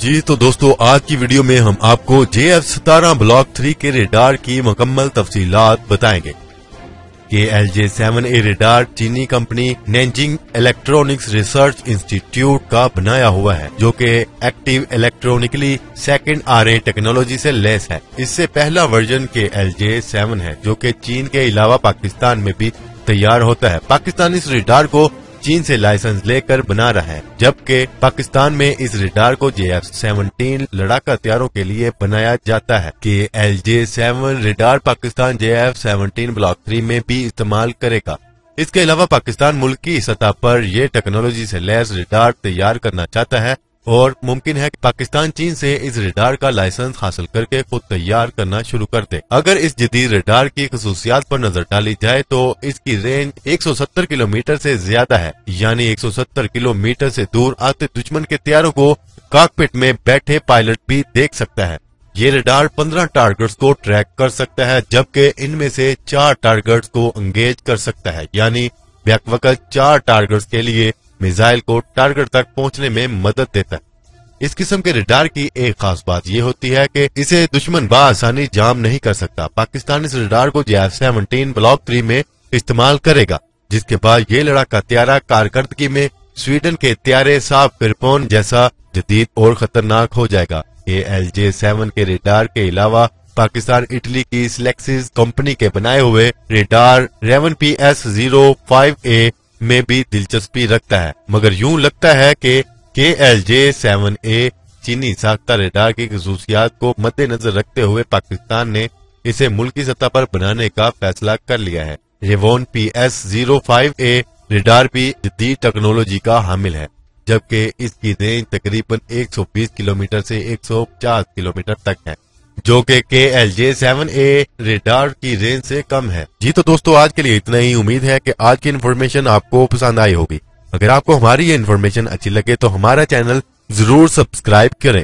जी तो दोस्तों, आज की वीडियो में हम आपको JF-17 ब्लॉक 3 के रेडार की मुकम्मल तफसीलात बताएंगे। KLJ-7A रेडार चीनी company Nanjing electronics research institute का बनाया हुआ है, जो कि एक्टिव इलेक्ट्रॉनिकली सेकंड आरे टेक्नोलॉजी से लेस है। इससे पहला वर्जन KLJ-7 है, जो कि चीन के अलावा पाकिस्तान में भी तैयार होता है। पाकिस्तान इस रेडार को चीन से लाइसेंस लेकर बना रहा है, जबकि पाकिस्तान में इस रेडार को JF-17 लड़ाका हथियारों के लिए बनाया जाता है। KLJ-7 radar Pakistan JF-17 block 3 में भी इस्तेमाल करेगा। इसके अलावा पाकिस्तान मुल्क की सतह पर यह टेक्नोलॉजी से लैस रेडार तैयार करना चाहता है और मुमकिन है कि पाकिस्तान चीन से इस रेडार का लाइसेंस हासिल करके खुद तैयार करना शुरू कर दे। अगर इस जदीद रेडार की खसूसियात पर नजर डाली जाए तो इसकी रेंज 170 किलोमीटर से ज्यादा है, यानी 170 किलोमीटर से दूर आते दुश्मन के हथियारों को कॉकपिट में बैठे पायलट भी देख सकता है। ये रेडार 15 टारगेट्स को ट्रैक कर सकता है, जबकि इनमें से 4 टारगेट्स को एंगेज कर सकता है, यानी बैक वक्त 4 टारगेट्स के लिए मिसाइल को टारगेट तक पहुंचने में मदद देता है। इस किस्म के रेडार की एक खास बात यह होती है कि इसे दुश्मन बआसानी जाम नहीं कर सकता। पाकिस्तान इस रेडार को JF-17 ब्लॉक 3 में इस्तेमाल करेगा, जिसके बाद ये लड़ाका हथियार कारकर्दगी में स्वीडन के हथियारे साफ क्रिपोन जैसा जदीद और खतरनाक हो जाएगा। KLJ-7 के रेडार के अलावा पाकिस्तान इटली की सिलेक्सिस कंपनी के बनाए हुए रेडार रेवन PS-05A में भी दिलचस्पी रखता है, मगर यूं लगता है कि KLJ-7A चीनी साख्ता रेडार की खसूसियात को मद्देनजर रखते हुए पाकिस्तान ने इसे मुल्की सतह पर बनाने का फैसला कर लिया है। रेवन PS-05A रेडार भी जदीद टेक्नोलॉजी का हामिल है, जबकि इसकी रेंज तकरीबन 120 किलोमीटर से 150 किलोमीटर तक है, जो कि KLJ-7A रेडार की रेंज से कम है। जी तो दोस्तों, आज के लिए इतना ही। उम्मीद है कि आज की इन्फॉर्मेशन आपको पसंद आई होगी। अगर आपको हमारी ये इन्फॉर्मेशन अच्छी लगे तो हमारा चैनल जरूर सब्सक्राइब करें।